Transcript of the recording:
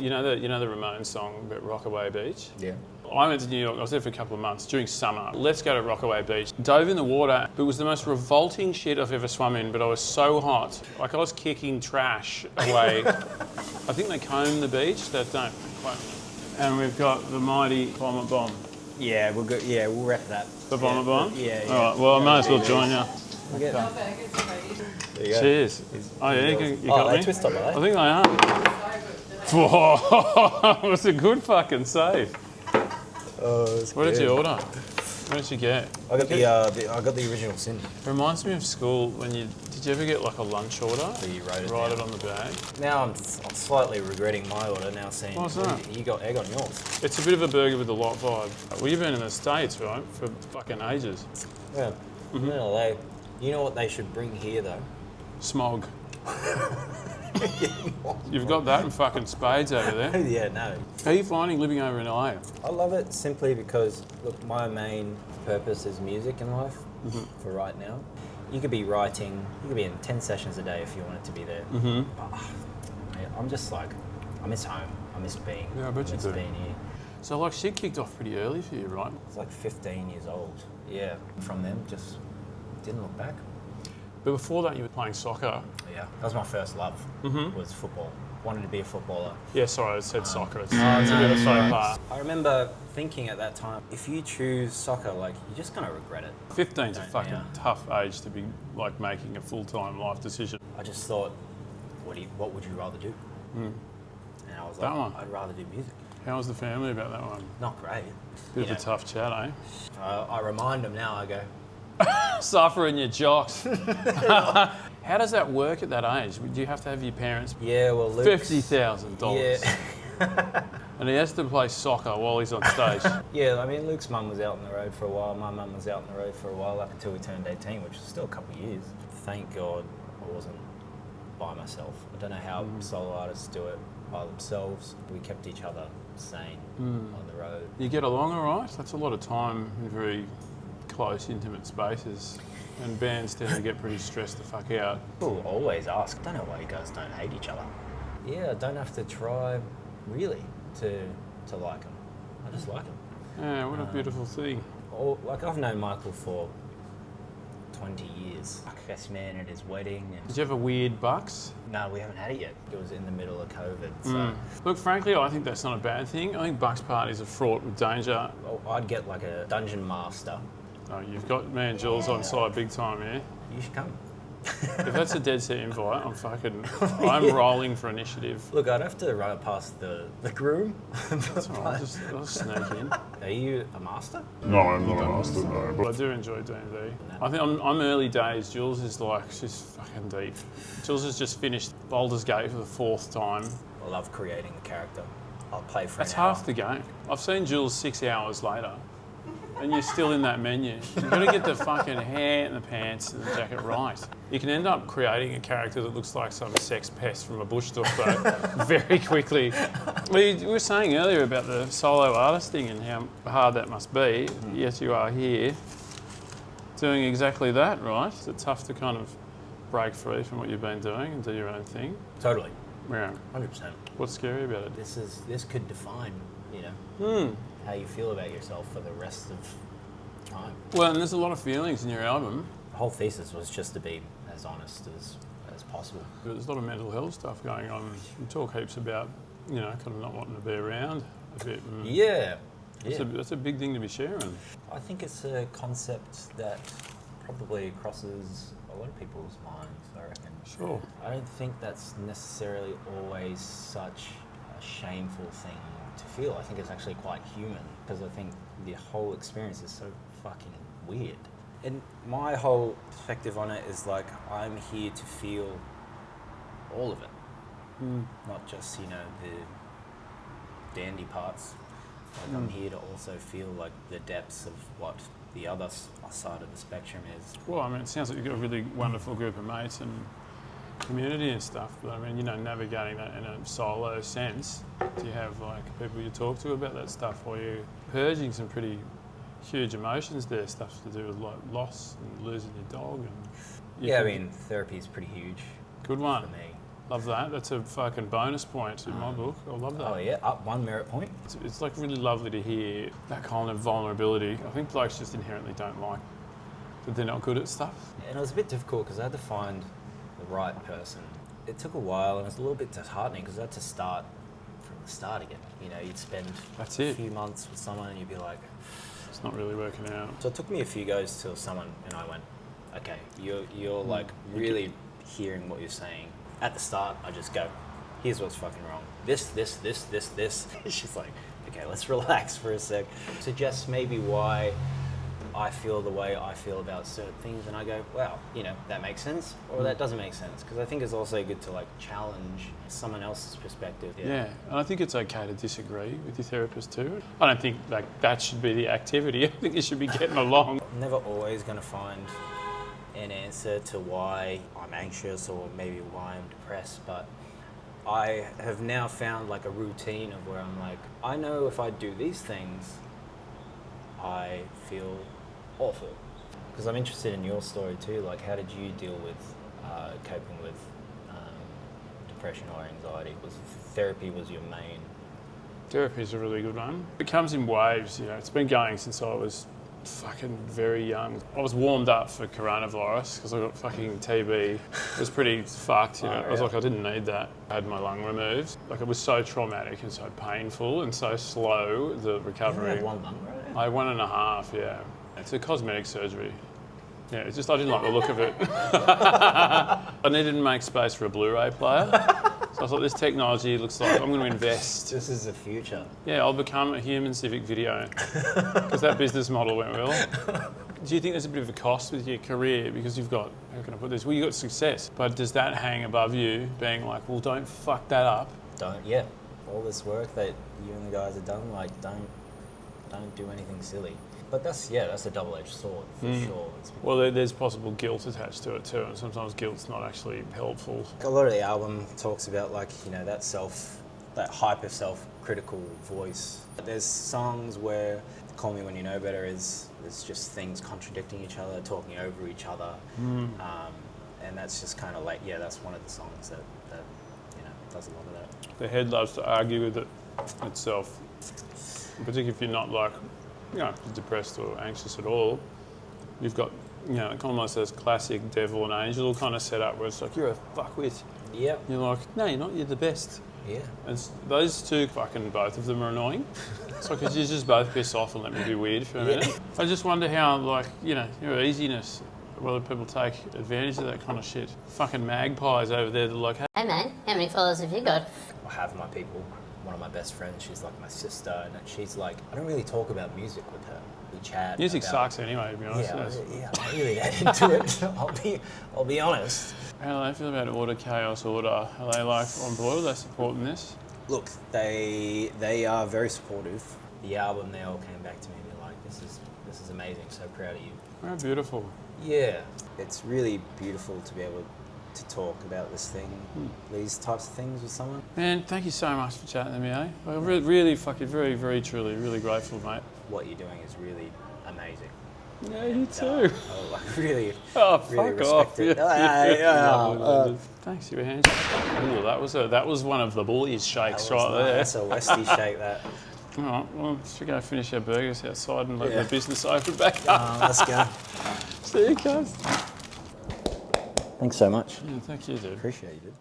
You know the Ramones song about Rockaway Beach? Yeah. I went to New York, I was there for a couple of months during summer. Let's go to Rockaway Beach. Dove in the water. It was the most revolting shit I've ever swum in, but I was so hot. Like I was kicking trash away. I think they comb the beach, that don't quote me. And we've got the mighty Vomit Bomb. Yeah, we'll go. Yeah, we'll wrap that. The Vomit Bomb? Yeah. All right, well, I may as well join you. We'll get that. There you go. Cheers. Oh, yeah, you got me? They twist up, I think they are. Whoa, it was a good fucking save. Oh, that's What good. did you order? What did you get? I got I got the original sin. It reminds me of school when did you ever get like a lunch order? So you wrote it Write down. it on the bag. Now I'm slightly regretting my order. Now seeing What's that? you got egg on yours. It's a bit of a burger with a lot vibe. Well, you've been in the States, right, for fucking ages. Yeah. Mm-hmm. No, you know what they should bring here though? Smog. You've got that in fucking spades over there. Yeah, no. How are you finding living over in LA? I love it simply because, look, my main purpose is music in life for right now. You could be writing, you could be in 10 sessions a day if you wanted to be there. I'm just like, I miss home. I miss being. Yeah, I bet you do. Being here. So like shit kicked off pretty early for you, right? It's like 15 years old. Yeah. From them, just didn't look back. But before that you were playing soccer. Yeah. That was my first love, was football. Wanted to be a footballer. Yeah, sorry, I said soccer. It's a no, bit of a it's faux fine. pas. I remember thinking at that time, if you choose soccer, like, you're just going to regret it. 15's a fucking Yeah. tough age to be like making a full-time life decision. I just thought, what would you rather do? And I was That like, one. I'd rather do music. How was the family about that one? Not great. Bit of a tough chat, eh? I remind them now, I go, Suffering your jocks. How does that work at that age? Do you have to have your parents yeah, well, Luke's... $50,000? Yeah. And he has to play soccer while he's on stage. Yeah, I mean, Luke's mum was out on the road for a while. My mum was out on the road for a while up until we turned 18, which was still a couple of years. Thank God I wasn't by myself. I don't know how solo artists do it by themselves. We kept each other sane on the road. You get along all right? That's a lot of time in very close, intimate spaces. And bands tend to get pretty stressed the fuck out. People always ask, I don't know why you guys don't hate each other. Yeah, I don't have to try, really, to like them. I just like them. Yeah, what a beautiful thing. Like, I've known Michael for 20 years. Best man at his wedding. And Did you have a weird bucks? no, we haven't had it yet. It was in the middle of COVID, so Look, frankly, I think that's not a bad thing. I think bucks parties are fraught with danger. I'd get like a dungeon master. Oh, you've got me and Jules on side big time, yeah? You should come. If that's a dead set invite, I'm rolling for initiative. Look, I'd have to run it past the groom. That's all right, I'll sneak in. Are you a master? No, I'm not a master, no. But I do enjoy D&D. I think I'm early days. Jules is like, she's fucking deep. Jules has just finished Baldur's Gate for the 4th time. I love creating the character. I'll play for That's an hour. half the game. I've seen Jules 6 hours later. And you're still in that menu. You've got to get the fucking hair and the pants and the jacket right. You can end up creating a character that looks like some sex pest from a bush though very quickly. We were saying earlier about the solo artist thing and how hard that must be. Yes, you are here doing exactly that, right? It's tough to kind of break free from what you've been doing and do your own thing. Totally. Yeah. 100%. What's scary about it? This could define, how you feel about yourself for the rest of time. Well, and there's a lot of feelings in your album. The whole thesis was just to be as honest as possible. There's a lot of mental health stuff going on. You talk heaps about, kind of not wanting to be around a bit. And Yeah. that's a big thing to be sharing. I think it's a concept that probably crosses a lot of people's minds, I reckon. Sure. I don't think that's necessarily always such a shameful thing to feel. I think it's actually quite human, because I think the whole experience is so fucking weird. And my whole perspective on it is like, I'm here to feel all of it. Not just, the dandy parts. Like, I'm here to also feel like the depths of what the other side of the spectrum is. Well, I mean, it sounds like you've got a really wonderful group of mates and community and stuff, but I mean, navigating that in a solo sense, do you have like people you talk to about that stuff, or are you purging some pretty huge emotions there, stuff to do with like loss and losing your dog? And Yeah, I mean, therapy is pretty huge good one. for me. Love that. That's a fucking bonus point in my book. I love that. Oh yeah, up 1 merit point. It's like really lovely to hear that kind of vulnerability. I think blokes just inherently don't like that they're not good at stuff. And it was a bit difficult because I had to find the right person. It took a while and it was a little bit disheartening because I had to start from the start again. You know, you'd spend That's a it. few months with someone and you'd be like... It's not really working out. So it took me a few goes till someone and I went, okay, you're like really hearing what you're saying. At the start, I just go, here's what's fucking wrong. This. She's like, okay, let's relax for a sec. Suggest maybe why I feel the way I feel about certain things, and I go, wow, you know, that makes sense, or that doesn't make sense. Because I think it's also good to like challenge someone else's perspective. Yeah, and I think it's okay to disagree with your therapist too. I don't think like that should be the activity. I think you should be getting along. I'm never always going to find an answer to why I'm anxious or maybe why I'm depressed, but I have now found like a routine of where I'm like, I know if I do these things, I feel awful. Because I'm interested in your story too, like how did you deal with coping with depression or anxiety? Was therapy was your main? Therapy's a really good one. It comes in waves, you know. It's been going since I was fucking very young. I was warmed up for coronavirus because I got fucking TB. It was pretty fucked, you know. I was like, I didn't need that. I had my lung removed. Like, it was so traumatic and so painful and so slow, the recovery. You had 1 lung, right? I had 1.5, yeah. It's a cosmetic surgery. Yeah, it's just I didn't like the look of it. I needed to make space for a Blu-ray player. So I was like, this technology looks like I'm going to invest. This is the future. Yeah, I'll become a human civic video because that business model went well. Do you think there's a bit of a cost with your career because you've got, how can I put this? Well, you've got success, but does that hang above you being like, well, don't fuck that up? Yeah. All this work that you and the guys have done, like, don't do anything silly. But that's a double-edged sword for sure. Well, there's possible guilt attached to it too, and sometimes guilt's not actually helpful. A lot of the album talks about like, you know, that hyper self-critical voice. There's songs where Call Me When You Know Better is just things contradicting each other, talking over each other. And that's just kind of like, yeah, that's one of the songs that you know, does a lot of that. The head loves to argue with itself, particularly if you're not like, you know, depressed or anxious at all. You've got, you know, kind of like those classic devil and angel kind of setup where it's like, you're a fuckwit. Yep. You're like, no, you're not, you're the best. Yeah. And those two, fucking both of them are annoying. So could you just both piss off and let me be weird for a minute? I just wonder how, like, you know, your easiness, whether people take advantage of that kind of shit. Fucking magpies over there that are like, Hey man, how many followers have you got? I have my people. One of my best friends, she's like my sister, and she's like, I don't really talk about music with her. We chat. music about, sucks anyway, to be honest. Yeah, I'm not really that into it. I'll be honest. How do they feel about Order, Chaos, Order? Are they like on board? Are they supporting this? Look, they are very supportive. The album, they all came back to me and were like, this is amazing, so proud of you. Oh, beautiful. Yeah, it's really beautiful to be able to talk about this thing, these types of things with someone. Man, thank you so much for chatting to me, eh? I'm really fucking very, very truly, really grateful, mate. What you're doing is really amazing. Yeah, you too. I like really, Oh, really fuck off. respect it. Thanks, you were handsome. Ooh, that was one of the boys' shakes right there. That's a Westie shake, that. All right, well, should we go finish our burgers outside and let the business open back up? Let's go. See you guys. Thanks so much. Yeah, thank you, dude. Appreciate you, dude.